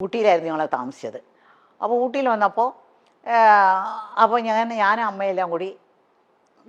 ഊട്ടിയിലായിരുന്നു ഞങ്ങൾ താമസിച്ചത്. അപ്പോൾ ഊട്ടിയിൽ വന്നപ്പോൾ അപ്പോൾ ഞാനും അമ്മയെല്ലാം കൂടി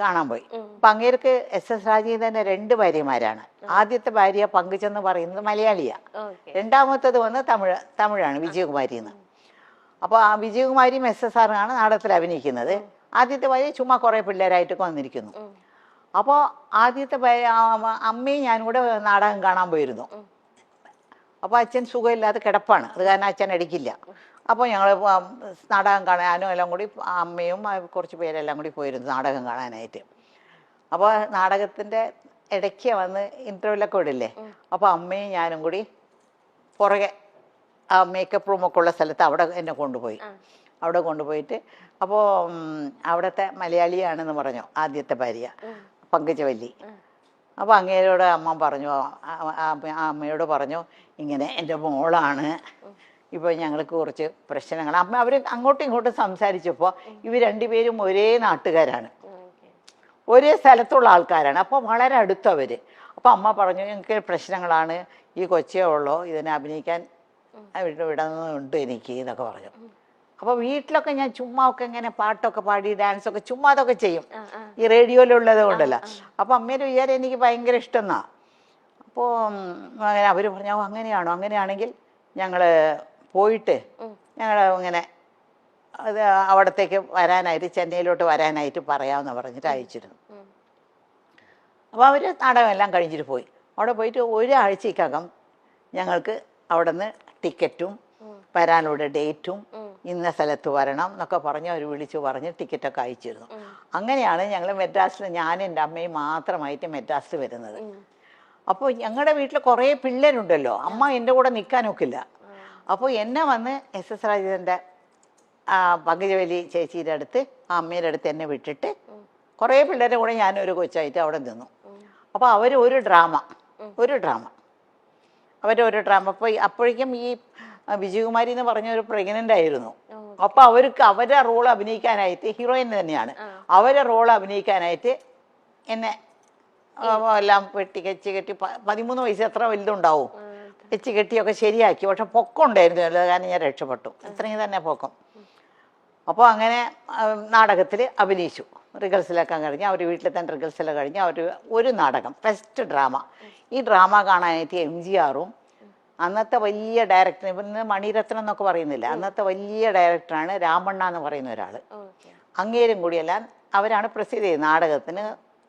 കാണാൻ പോയി. അപ്പം അങ്ങേർക്ക് എസ് രാജേന്ദ്രൻ്റെ 2 ഭാര്യമാരാണ്. ആദ്യത്തെ ഭാര്യ പങ്കുചെന്ന് പറയുന്നത് മലയാളിയാണ്. രണ്ടാമത്തത് വന്ന് തമിഴാണ്, വിജയകുമാരി എന്ന്. അപ്പോൾ ആ വിജയകുമാരിയും SSR നാടകത്തിൽ അഭിനയിക്കുന്നത്. ആദ്യത്തെ ഭാര്യ ചുമ്മാ കുറേ പിള്ളേരായിട്ടൊക്കെ വന്നിരിക്കുന്നു. അപ്പോൾ ആദ്യത്തെ അമ്മയും ഞാനും കൂടെ നാടകം കാണാൻ പോയിരുന്നു. അപ്പോൾ അച്ഛൻ സുഖമില്ലാതെ കിടപ്പാണ്, അത് കാരണം അച്ഛൻ അടിക്കില്ല. അപ്പോൾ ഞങ്ങൾ നാടകം കാണാനും എല്ലാം കൂടി അമ്മയും കുറച്ച് പേരെല്ലാം കൂടി പോയിരുന്നു നാടകം കാണാനായിട്ട്. അപ്പോൾ നാടകത്തിൻ്റെ ഇടയ്ക്ക് വന്ന് ഇൻ്റർവ്യൂലൊക്കെ വിടില്ലേ, അപ്പോൾ അമ്മയും ഞാനും കൂടി പുറകെ ആ മേക്കപ്പ് റൂമൊക്കെ ഉള്ള സ്ഥലത്ത് അവിടെ എന്നെ കൊണ്ടുപോയി. അവിടെ കൊണ്ടുപോയിട്ട് അപ്പോൾ അവിടുത്തെ മലയാളിയാണെന്ന് പറഞ്ഞു ആദ്യത്തെ ഭാര്യ പങ്കജവല്ലി. അപ്പോൾ അങ്ങേരോട് അമ്മ പറഞ്ഞു, അമ്മയോട് പറഞ്ഞു, ഇങ്ങനെ എൻ്റെ മോളാണ്, ഇപ്പോൾ ഞങ്ങൾക്ക് കുറച്ച് പ്രശ്നങ്ങൾ. അമ്മ അവർ അങ്ങോട്ടും ഇങ്ങോട്ടും സംസാരിച്ചപ്പോൾ ഇവർ രണ്ടുപേരും ഒരേ നാട്ടുകാരാണ്, ഒരേ സ്ഥലത്തുള്ള ആൾക്കാരാണ്. അപ്പോൾ വളരെ അടുത്തവർ. അപ്പോൾ അമ്മ പറഞ്ഞു, ഞങ്ങൾക്ക് പ്രശ്നങ്ങളാണ്, ഈ കൊച്ചേ ഉള്ളോ, ഇതിനെ അഭിനയിക്കാൻ വിടുന്നുണ്ട് എനിക്ക് എന്നൊക്കെ പറഞ്ഞു. അപ്പോൾ വീട്ടിലൊക്കെ ഞാൻ ചുമ്മാ ഒക്കെ ഇങ്ങനെ പാട്ടൊക്കെ പാടി ഡാൻസൊക്കെ ചുമ്മാ അതൊക്കെ ചെയ്യും, ഈ റേഡിയോയിലുള്ളത് കൊണ്ടല്ല. അപ്പോൾ അമ്മേൻ്റെ വിചാരം എനിക്ക് ഭയങ്കര ഇഷ്ടമെന്നാ. അപ്പോൾ അങ്ങനെ അവർ പറഞ്ഞു, അങ്ങനെയാണോ, അങ്ങനെയാണെങ്കിൽ ഞങ്ങൾ പോയിട്ട് ഞങ്ങൾ ഇങ്ങനെ അത് അവിടത്തേക്ക് വരാനായിട്ട്, ചെന്നൈയിലോട്ട് വരാനായിട്ട് പറയാമെന്ന് പറഞ്ഞിട്ട് അയച്ചിരുന്നു. അപ്പോൾ അവർ നാടകമെല്ലാം കഴിഞ്ഞിട്ട് പോയി. അവിടെ പോയിട്ട് ഒരാഴ്ചക്കകം ഞങ്ങൾക്ക് അവിടെ നിന്ന് ടിക്കറ്റും വരാനുള്ള ഡേറ്റും ഇന്ന സ്ഥലത്ത് വരണം എന്നൊക്കെ പറഞ്ഞ് അവർ വിളിച്ചു പറഞ്ഞ് ടിക്കറ്റൊക്കെ അയച്ചിരുന്നു. അങ്ങനെയാണ് ഞങ്ങൾ മെഡ്രാസിൽ, ഞാനും എൻ്റെ അമ്മയും മാത്രമായിട്ട് മെഡ്രാസിൽ വരുന്നത്. അപ്പോൾ ഞങ്ങളുടെ വീട്ടിൽ കുറേ പിള്ളേരുണ്ടല്ലോ, അമ്മ എൻ്റെ കൂടെ നിൽക്കാനൊക്കില്ല. അപ്പോൾ എന്നെ വന്ന് SS രാജേന്ദ്രൻ്റെ പങ്കജവല്ലി ചേച്ചിയുടെ അടുത്ത്, ആ അമ്മയുടെ അടുത്ത് എന്നെ വിട്ടിട്ട് കുറേ പിള്ളേരുടെ കൂടെ ഞാനൊരു കൊച്ചായിട്ട് അവിടെ നിന്നു. അപ്പോൾ അവർ ഒരു ഡ്രാമ അവരൊരു ഡ്രാമ. അപ്പോൾ അപ്പോഴേക്കും ഈ വിജയകുമാരി എന്ന് പറഞ്ഞ ഒരു പ്രഗ്നൻ്റ് ആയിരുന്നു. അപ്പോൾ അവർക്ക് അവരുടെ റോൾ അഭിനയിക്കാനായിട്ട്, ഹീറോയിൻ തന്നെയാണ്, അവരുടെ റോൾ അഭിനയിക്കാനായിട്ട് എന്നെ എല്ലാം വെച്ച് കെട്ടി 13 വയസ്സ് എത്ര വലുതുണ്ടാവും വെച്ച് കെട്ടിയൊക്കെ ശരിയാക്കി. പക്ഷെ പൊക്കം ഉണ്ടായിരുന്നു, കാരണം ഞാൻ രക്ഷപ്പെട്ടു, ഇത്രയും തന്നെ പൊക്കം. അപ്പോൾ അങ്ങനെ നാടകത്തിൽ അഭിനയിച്ചു. റിഹേഴ്സലൊക്കെ കഴിഞ്ഞ് അവർ വീട്ടിൽ തന്നെ റിഹേഴ്സലൊക്കെ കഴിഞ്ഞ് അവർ ഒരു നാടകം, ഫസ്റ്റ് ഡ്രാമ. ഈ ഡ്രാമ കാണാനായിട്ട് MGRും അന്നത്തെ വലിയ ഡയറക്ടർ, ഇന്ന് മണിരത്നം എന്നൊക്കെ പറയുന്നില്ല, അന്നത്തെ വലിയ ഡയറക്ടറാണ് രാമണ്ണ എന്ന് പറയുന്ന ഒരാൾ, അങ്ങേരും കൂടിയെല്ലാം അവരാണ് പ്രസിദ്ധി നാടകത്തിന്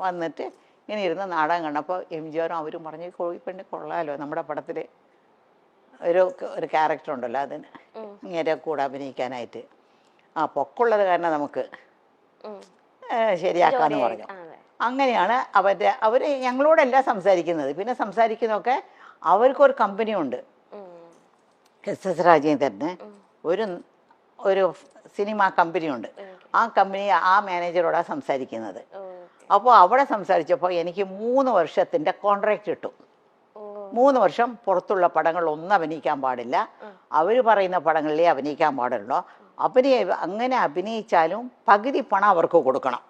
വന്നിട്ട് ഇങ്ങനെ ഇരുന്ന് നാടകം കണ്ടപ്പോൾ MGRും അവരും പറഞ്ഞു, കോഴിപ്പെണ്ണി കൊള്ളാമല്ലോ, നമ്മുടെ പടത്തിൽ ഒരു ക്യാരക്ടർ ഉണ്ടല്ലോ അതിന് ഇങ്ങനെ കൂടെ അഭിനയിക്കാനായിട്ട്, പൊക്കമുള്ളത് കാരണം നമുക്ക് ശരിയാക്കാമെന്ന് പറഞ്ഞു. അങ്ങനെയാണ് അവർ ഞങ്ങളോടെല്ലാം സംസാരിക്കുന്നത്. പിന്നെ സംസാരിക്കുന്നതൊക്കെ അവർക്കൊരു കമ്പനിയുണ്ട്, SS രാജേന്ദ്രന് ഒരു സിനിമ കമ്പനിയുണ്ട്. ആ കമ്പനി ആ മാനേജറോടാണ് സംസാരിക്കുന്നത്. അപ്പോൾ അവിടെ സംസാരിച്ചപ്പോൾ എനിക്ക് 3 വർഷത്തിൻ്റെ കോൺട്രാക്റ്റ് കിട്ടും. 3 വർഷം പുറത്തുള്ള പടങ്ങളൊന്നും അഭിനയിക്കാൻ പാടില്ല, അവർ പറയുന്ന പടങ്ങളിലേ അഭിനയിക്കാൻ പാടുള്ളൂ. അങ്ങനെ അഭിനയിച്ചാലും പകുതി പണം അവർക്ക് കൊടുക്കണം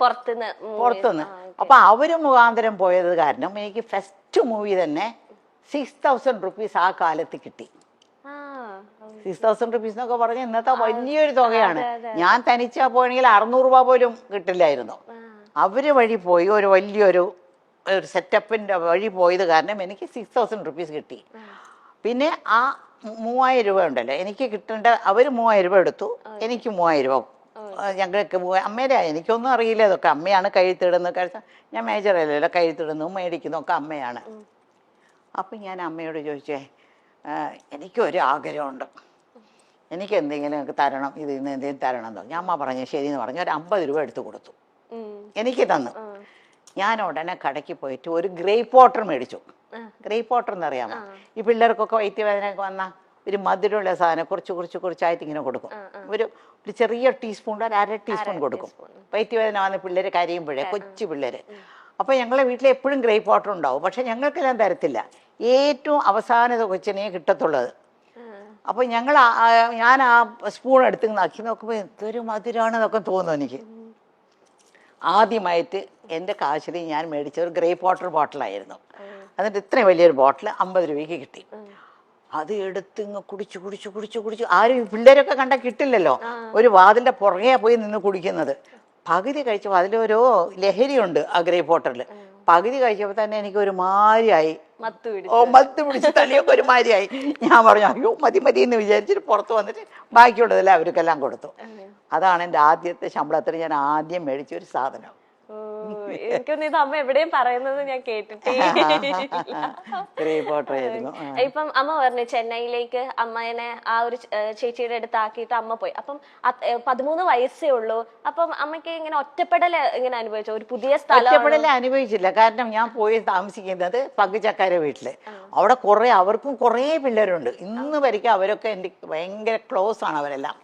പുറത്തുനിന്ന്. അപ്പൊ അവര് മുഖാന്തരം പോയത് കാരണം എനിക്ക് ഫസ്റ്റ് മൂവി തന്നെ 6000 റുപ്പീസ് ആ കാലത്ത് കിട്ടി. 6000 റുപ്പീസ് എന്നൊക്കെ പറഞ്ഞ ഇന്നത്തെ വലിയൊരു തുകയാണ്. ഞാൻ തനിച്ചാ പോയെങ്കിൽ 600 രൂപ പോലും കിട്ടില്ലായിരുന്നു. അവര് വഴി പോയി ഒരു വലിയൊരു സെറ്റപ്പിന്റെ വഴി പോയത് കാരണം എനിക്ക് 6000 റുപ്പീസ് കിട്ടി. പിന്നെ ആ 3000 രൂപ ഉണ്ടല്ലോ എനിക്ക് കിട്ടേണ്ട, അവർ 3000 രൂപ എടുത്തു, എനിക്ക് 3000 രൂപ. ഞങ്ങൾക്ക് അമ്മയുടെ, എനിക്കൊന്നും അറിയില്ല ഇതൊക്കെ, അമ്മയാണ് കഴുത്തിടുന്നത്. ഞാൻ മേജറല്ലല്ലോ, കഴുത്തിടുന്നു മേടിക്കുന്നു ഒക്കെ അമ്മയാണ്. അപ്പം ഞാൻ അമ്മയോട് ചോദിച്ചേ, എനിക്കൊരു ആഗ്രഹമുണ്ട്, എനിക്ക് എന്തെങ്കിലും തരണം, ഇതിൽ നിന്ന് എന്തെങ്കിലും തരണം എന്നോ. ഞാൻ അമ്മ പറഞ്ഞു ശരിയെന്ന് പറഞ്ഞു, ഒരു 50 രൂപ എടുത്തു കൊടുത്തു, എനിക്ക് തന്നു. ഞാൻ ഉടനെ കടയ്ക്ക് പോയിട്ട് ഒരു ഗ്രേപ്പ് വാട്ടർ മേടിച്ചു. ഗ്രേപ്പ് വാട്ടർ എന്നറിയാമോ, ഈ പിള്ളേർക്കൊക്കെ വയറ്റുവേദനയൊക്കെ വന്നാൽ ഒരു മധുരമുള്ള സാധനം കുറച്ചായിട്ട് ഇങ്ങനെ കൊടുക്കും. ഒരു ചെറിയ ടീസ്പൂൺ, ഒരു 1/2 ടീസ്പൂൺ കൊടുക്കും. വയറ്റുവേദന വന്ന പിള്ളേർ കരയുമ്പോഴേ, കൊച്ചു പിള്ളേർ. അപ്പോൾ ഞങ്ങളെ വീട്ടിൽ എപ്പോഴും ഗ്രേപ്പ് വാട്ടർ ഉണ്ടാവും, പക്ഷെ ഞങ്ങൾക്കെല്ലാം തരത്തില്ല, ഏറ്റവും അവസാനത്തെ കൊച്ചിനെ കിട്ടത്തുള്ളത്. അപ്പോൾ ഞാൻ ആ സ്പൂൺ എടുത്ത് നക്കി നോക്കുമ്പോൾ എന്തൊരു മധുരമാണെന്നൊക്കെ തോന്നുന്നു എനിക്ക്. ആദ്യമായിട്ട് എൻ്റെ കാശിൽ ഞാൻ മേടിച്ച ഒരു ഗ്രേപ്പ് വാട്ടർ ബോട്ടിലായിരുന്നു. എന്നിട്ട് ഇത്രയും വലിയൊരു ബോട്ടിൽ 50 രൂപയ്ക്ക് കിട്ടി. അത് എടുത്ത് ഇങ്ങ് കുടിച്ചു കുടിച്ചു കുടിച്ചു കുടിച്ചു. ആരും ഈ പിള്ളേരൊക്കെ കണ്ടാൽ കിട്ടില്ലല്ലോ, ഒരു വാതിലിന്റെ പുറകെ പോയി നിന്ന് കുടിക്കുന്നത്. പകുതി കഴിച്ചപ്പോൾ അതിലൊരു ലഹരിയുണ്ട് ആ ഗ്രേപ്പ് വാട്ടറിൽ. പകുതി കഴിച്ചപ്പോൾ തന്നെ എനിക്ക് ഒരു മാരിയായി, മത്ത് പിടിച്ച് തലയൊക്കെ ഒരു മാരിയായി. ഞാൻ പറഞ്ഞു അയ്യോ മതി മതി എന്ന് വിചാരിച്ചിട്ട് പുറത്ത് വന്നിട്ട് ബാക്കിയുള്ളതെല്ലാം അവർക്കെല്ലാം കൊടുത്തു. അതാണ് എൻ്റെ ആദ്യത്തെ ശമ്പളത്തിൽ ഞാൻ ആദ്യം മേടിച്ച ഒരു സാധനം. എനിക്കൊന്നും ഇത് അമ്മ എവിടെയും പറയുന്നത് ഞാൻ കേട്ടിട്ടേ. ഇപ്പം അമ്മ പറഞ്ഞു ചെന്നൈയിലേക്ക് അമ്മേനെ ആ ഒരു ചേച്ചിയുടെ അടുത്ത് ആക്കിയിട്ട് അമ്മ പോയി. അപ്പം 13 വയസ്സേ ഉള്ളൂ. അപ്പം അമ്മയ്ക്ക് ഇങ്ങനെ ഒറ്റപ്പെടൽ ഇങ്ങനെ അനുഭവിച്ചു? ഒരു പുതിയ സ്ഥലം ഒറ്റപ്പെടൽ അനുഭവിച്ചില്ല. കാരണം ഞാൻ പോയി താമസിക്കുന്നത് പങ്കുചക്കാര വീട്ടില്. അവിടെ അവർക്കും കുറേ പിള്ളേരുണ്ട്. ഇന്ന് വരെയ്ക്കും അവരൊക്കെ എൻ്റെ ഭയങ്കര ക്ലോസ് ആണ് അവരെല്ലാം.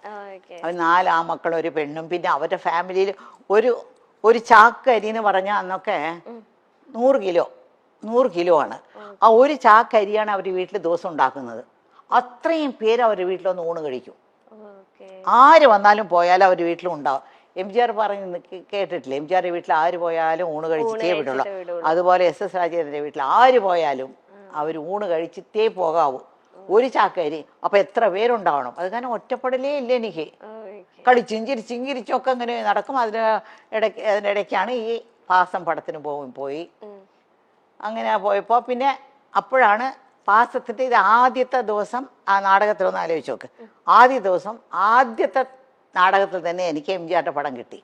അവർ 4 ആമക്കളും ഒരു പെണ്ണും. പിന്നെ അവരുടെ ഫാമിലിയിൽ ഒരു ചാക്ക് അരി എന്ന് പറഞ്ഞാൽ അന്നൊക്കെ 100 കിലോ ആണ്. ആ ഒരു ചാക്ക് അരിയാണ് അവർ വീട്ടിൽ ദിവസം ഉണ്ടാക്കുന്നത്. അത്രയും പേര് അവരുടെ വീട്ടിലൊന്ന് ഊണ് കഴിക്കും. ആര് വന്നാലും പോയാലും അവർ വീട്ടിലും ഉണ്ടാവും. MGR പറഞ്ഞ് കേട്ടിട്ടില്ലേ, MGR വീട്ടിൽ ആര് പോയാലും ഊണ് കഴിച്ചിട്ടേ വിടുള്ളൂ. അതുപോലെ SS രാജേന്ദ്രൻ്റെ വീട്ടിൽ ആര് പോയാലും അവർ ഊണ് കഴിച്ചിട്ടേ പോകാവൂ. ഒരു ചാക്കരി. അപ്പൊ എത്ര പേരുണ്ടാവണം. അത് കാരണം ഒറ്റപ്പെടലേ ഇല്ല എനിക്ക്. കളിച്ചും ചിരിച്ചും ചിരിച്ചൊക്കെ അങ്ങനെ നടക്കും. അതിനിടയ്ക്കാണ് ഈ പാസം പടത്തിന് പോയി. അങ്ങനെ പോയപ്പോൾ പിന്നെ അപ്പോഴാണ് പാസത്തിൻ്റെ ഇത് ആദ്യത്തെ ദിവസം ആ നാടകത്തിലൊന്ന് ആലോചിച്ച് നോക്ക്. ആദ്യത്തെ നാടകത്തിൽ തന്നെ എനിക്ക് MGRന്റെ പടം കിട്ടി.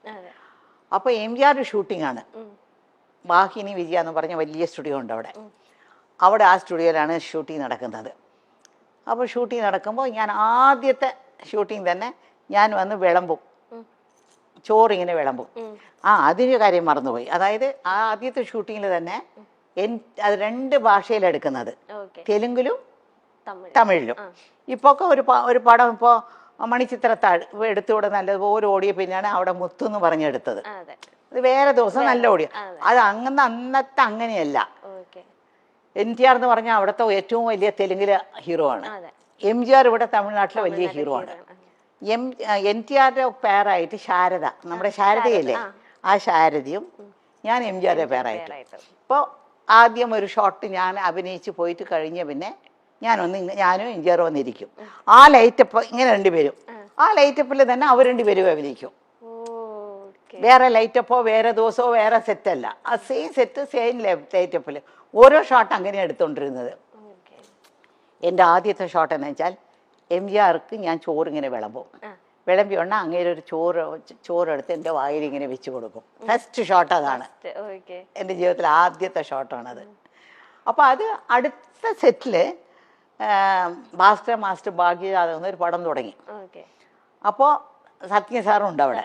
അപ്പോൾ MGR ഷൂട്ടിംഗ് ആണ്. വാഹിനി വിജയ എന്ന് പറഞ്ഞ വലിയ സ്റ്റുഡിയോ ഉണ്ട് അവിടെ ആ സ്റ്റുഡിയോയിലാണ് ഷൂട്ടിംഗ് നടക്കുന്നത്. അപ്പോൾ ഷൂട്ടിംഗ് നടക്കുമ്പോൾ ഞാൻ ആദ്യത്തെ ഷൂട്ടിംഗ് തന്നെ ഞാൻ വന്ന് വിളമ്പും, ചോറിങ്ങനെ വിളമ്പും. അതിൻ്റെ കാര്യം മറന്നുപോയി. അതായത് ആ ആദ്യത്തെ ഷൂട്ടിങ്ങിൽ തന്നെ അത് 2 ഭാഷയിലെടുക്കുന്നത്, തെലുങ്കിലും തമിഴിലും. ഇപ്പോൾ ഒക്കെ ഒരു പടം ഇപ്പോൾ മണിച്ചിത്രത്താഴ് എടുത്തുകൂടെ നല്ലതുപോലെ ഓടിയ പിന്നെയാണ് അവിടെ മുത്തു എന്ന് പറഞ്ഞെടുത്തത്. അത് വേറെ ദിവസം നല്ല ഓടിയ. അത് അന്നത്തെ അങ്ങനെയല്ല. NTR എന്ന് പറഞ്ഞാൽ അവിടുത്തെ ഏറ്റവും വലിയ തെലുങ്കിലെ ഹീറോ ആണ്. MGR ഇവിടെ തമിഴ്നാട്ടിലെ വലിയ ഹീറോ ആണ്. NTRന്റെ പേരായിട്ട് ശാരദ, നമ്മുടെ ശാരദയില്ലേ, ആ ശാരദയും ഞാൻ MGRന്റെ പേരായിട്ട്. ഇപ്പോൾ ആദ്യം ഒരു ഷോട്ട് ഞാൻ അഭിനയിച്ച് പോയിട്ട് കഴിഞ്ഞ പിന്നെ ഞാനും MGR വന്നിരിക്കും. ആ ലൈറ്റപ്പ് ഇങ്ങനെ 2 പേരും, ആ ലൈറ്റപ്പിൽ തന്നെ അവർ 2 പേരും അഭിനയിക്കും. വേറെ ലൈറ്റപ്പോ വേറെ ദിവസമോ വേറെ സെറ്റല്ല, ആ സെയിം സെറ്റ് സെയിം ലൈറ്റപ്പിൽ ഓരോ ഷോട്ട് അങ്ങനെ എടുത്തോണ്ടിരുന്നത്. എൻ്റെ ആദ്യത്തെ ഷോട്ട് എന്ന് വെച്ചാൽ MGRക്ക് ഞാൻ ചോറിങ്ങനെ വിളമ്പി ഉണ്ടെങ്കിൽ അങ്ങേരെ ഒരു ചോറെടുത്ത് എൻ്റെ വായിൽ ഇങ്ങനെ വെച്ച് കൊടുക്കും. ഫസ്റ്റ് ഷോട്ട് അതാണ്, എൻ്റെ ജീവിതത്തിലെ ആദ്യത്തെ ഷോട്ടാണത്. അപ്പോൾ അത് അടുത്ത സെറ്റില് ഭാസ്കര മാസ്റ്റർ ഭാഗ്യജാതകം ഒരു പടം തുടങ്ങി. അപ്പോൾ സത്യ സാറുണ്ട് അവിടെ.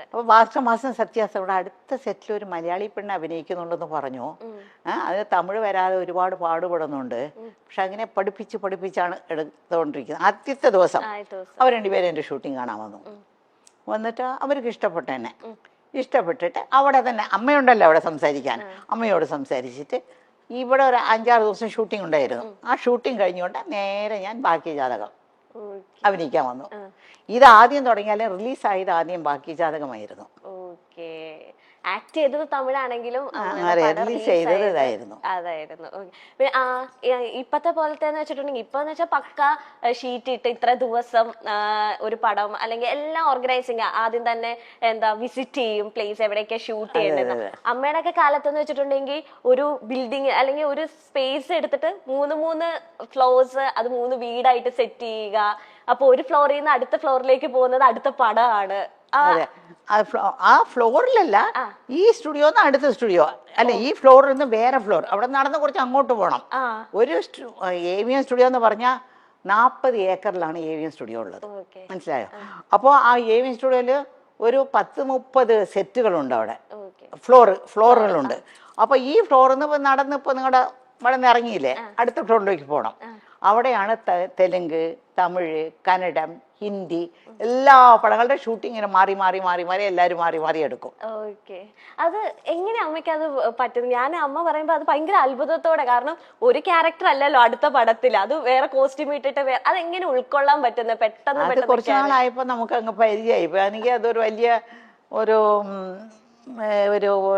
അപ്പോൾ ഭാസ്കര മാസ്റ്റർ സത്യ സാറുടെ അടുത്ത സെറ്റിൽ ഒരു മലയാളി പെണ്ണ് അഭിനയിക്കുന്നുണ്ടെന്ന് പറഞ്ഞു. അതിന് തമിഴ് വരാതെ ഒരുപാട് പാടുപെടുന്നുണ്ട്. പക്ഷെ അങ്ങനെ പഠിപ്പിച്ചാണ് എടുത്തുകൊണ്ടിരിക്കുന്നത്. ആദ്യത്തെ ദിവസം അവർ 2 പേരും എൻ്റെ ഷൂട്ടിങ് കാണാൻ വന്നിട്ട് അവർക്ക് ഇഷ്ടപ്പെട്ടിട്ട് അവിടെ തന്നെ അമ്മയുണ്ടല്ലോ അവിടെ സംസാരിക്കാൻ, അമ്മയോട് സംസാരിച്ചിട്ട് ഇവിടെ ഒരു 5-6 ദിവസം ഷൂട്ടിംഗ് ഉണ്ടായിരുന്നു. ആ ഷൂട്ടിംഗ് കഴിഞ്ഞുകൊണ്ട് നേരെ ഞാൻ ഭാഗ്യജാതകം അഭിനയിക്കാൻ വന്നു. ഇത് ആദ്യം തുടങ്ങിയാലും റിലീസായത് ആദ്യം ഭാഗ്യജാതകമായിരുന്നു. ആക്ട് ചെയ്തത് തമിഴാണെങ്കിലും അതായിരുന്നു. പിന്നെ ഇപ്പത്തെ പോലത്തെ വെച്ചിട്ടുണ്ടെങ്കിൽ ഇപ്പൊ വെച്ചാൽ പക്ക ഷീറ്റ് ഇട്ട് ഇത്ര ദിവസം ഒരു പടം അല്ലെങ്കിൽ എല്ലാം ഓർഗനൈസിങ് ആദ്യം തന്നെ വിസിറ്റ് ചെയ്യും പ്ലേസ് എവിടെയൊക്കെ ഷൂട്ട് ചെയ്യേണ്ടത്. അമ്മയുടെ ഒക്കെ കാലത്തെന്ന് വെച്ചിട്ടുണ്ടെങ്കിൽ ഒരു ബിൽഡിങ് അല്ലെങ്കിൽ ഒരു സ്പേസ് എടുത്തിട്ട് 3 ഫ്ലോർസ്, അത് 3 വീടായിട്ട് സെറ്റ് ചെയ്യുക. അപ്പൊ ഒരു ഫ്ലോറിൽ നിന്ന് അടുത്ത ഫ്ലോറിലേക്ക് പോകുന്നത് അടുത്ത പടമാണ്. ആ ഫ്ലോറിലല്ല, ഈ സ്റ്റുഡിയോ അടുത്ത സ്റ്റുഡിയോ അല്ല, ഈ ഫ്ലോറിൽ നിന്ന് വേറെ ഫ്ലോർ, അവിടെ നടന്ന് കുറച്ച് അങ്ങോട്ട് പോകണം. ഒരു AVM സ്റ്റുഡിയോ എന്ന് പറഞ്ഞാൽ 40 ഏക്കറിലാണ് AVM സ്റ്റുഡിയോ ഉള്ളത്, മനസ്സിലായോ? അപ്പോൾ ആ AVM സ്റ്റുഡിയോയില് ഒരു 10-30 സെറ്റുകളുണ്ട് അവിടെ, ഫ്ലോറുകളുണ്ട്. അപ്പോൾ ഈ ഫ്ലോറിൽ നിന്ന് നടന്ന് ഇപ്പോൾ നിങ്ങളുടെ ഇവിടെ നിന്ന് ഇറങ്ങിയില്ലേ, അടുത്ത ഫ്ലോറിലേക്ക് പോകണം. അവിടെയാണ് തെലുങ്ക്, തമിഴ്, കന്നഡം, ഹിന്ദി എല്ലാ പടങ്ങളുടെ ഷൂട്ടിങ്ങിന് മാറി എല്ലാവരും മാറി എടുക്കും. അത് എങ്ങനെ അമ്മയ്ക്ക് അത് പറ്റും? ഞാൻ അമ്മ പറയുമ്പോ അത് ഭയങ്കര അത്ഭുതത്തോടെ, കാരണം ഒരു ക്യാരക്ടർ അല്ലല്ലോ അടുത്ത പടത്തിൽ, അത് വേറെ കോസ്റ്റ്യൂം ഇട്ടിട്ട് അതെങ്ങനെ ഉൾക്കൊള്ളാൻ പറ്റുന്നത്? പെട്ടെന്ന് കുറച്ച് നാളായപ്പോ നമുക്ക് അങ്ങ് പരിചയമായി. എനിക്ക് അതൊരു വലിയ ഒരു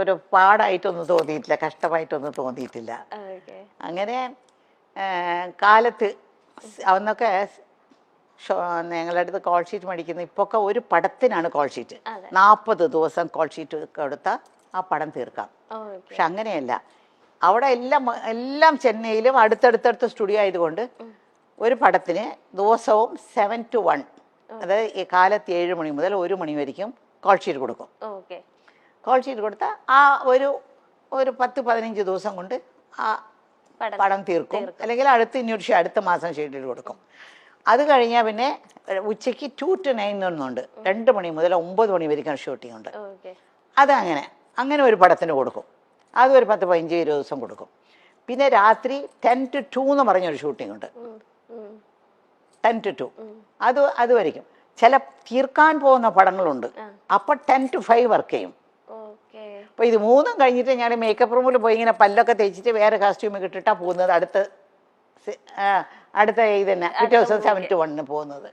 ഒരു പാടായിട്ടൊന്നും തോന്നിയിട്ടില്ല, കഷ്ടമായിട്ടൊന്നും തോന്നിയിട്ടില്ല. അങ്ങനെ കാലത്ത് അന്നൊക്കെ ഞങ്ങളുടെ അടുത്ത് കോൾ ഷീറ്റ് മേടിക്കുന്നത് ഇപ്പൊക്കെ ഒരു പടത്തിനാണ് കോൾ ഷീറ്റ്. 40 ദിവസം കോൾ ഷീറ്റ് കൊടുത്താൽ ആ പടം തീർക്കാം. പക്ഷെ അങ്ങനെയല്ല, അവിടെ എല്ലാം ചെന്നൈയിലും അടുത്തടുത്തടുത്ത് സ്റ്റുഡിയോ ആയതുകൊണ്ട് ഒരു പടത്തിന് ദിവസവും 7 to 1, അതായത് ഈ കാലത്ത് 7 മണി മുതൽ 1 മണി വരെയും കോൾ ഷീറ്റ് കൊടുക്കും. കോൾ ഷീറ്റ് കൊടുത്താൽ ആ ഒരു 10-15 ദിവസം കൊണ്ട് ആ പടം തീർക്കും. അല്ലെങ്കിൽ അടുത്ത മാസം ഷെഡ്യൂൾ കൊടുക്കും. അത് കഴിഞ്ഞാൽ പിന്നെ ഉച്ചയ്ക്ക് 2 to 9 ഒന്നുണ്ട്, 2 മണി മുതൽ 9 മണി വരെയും ഷൂട്ടിംഗ് ഉണ്ട്. അത് അങ്ങനെ ഒരു പടത്തിന് കൊടുക്കും. അത് ഒരു 10-15 ദിവസം കൊടുക്കും. പിന്നെ രാത്രി 10 to 2 എന്ന് പറഞ്ഞൊരു ഷൂട്ടിംഗ് ഉണ്ട്, 10 to 2. അത് വരയ്ക്കും. ചില തീർക്കാൻ പോകുന്ന പടങ്ങളുണ്ട്, അപ്പം 10 to 5 വർക്ക് ചെയ്യും. അപ്പോൾ ഇത് മൂന്നും കഴിഞ്ഞിട്ട് ഞാൻ മേക്കപ്പ് റൂമിൽ പോയി ഇങ്ങനെ പല്ലൊക്കെ തേച്ചിട്ട് വേറെ കോസ്റ്റ്യൂം ഇട്ടിട്ടാണ് പോകുന്നത്. അടുത്ത ഇത് തന്നെ പിറ്റേ ദിവസം 7 to 1 പോകുന്നത്.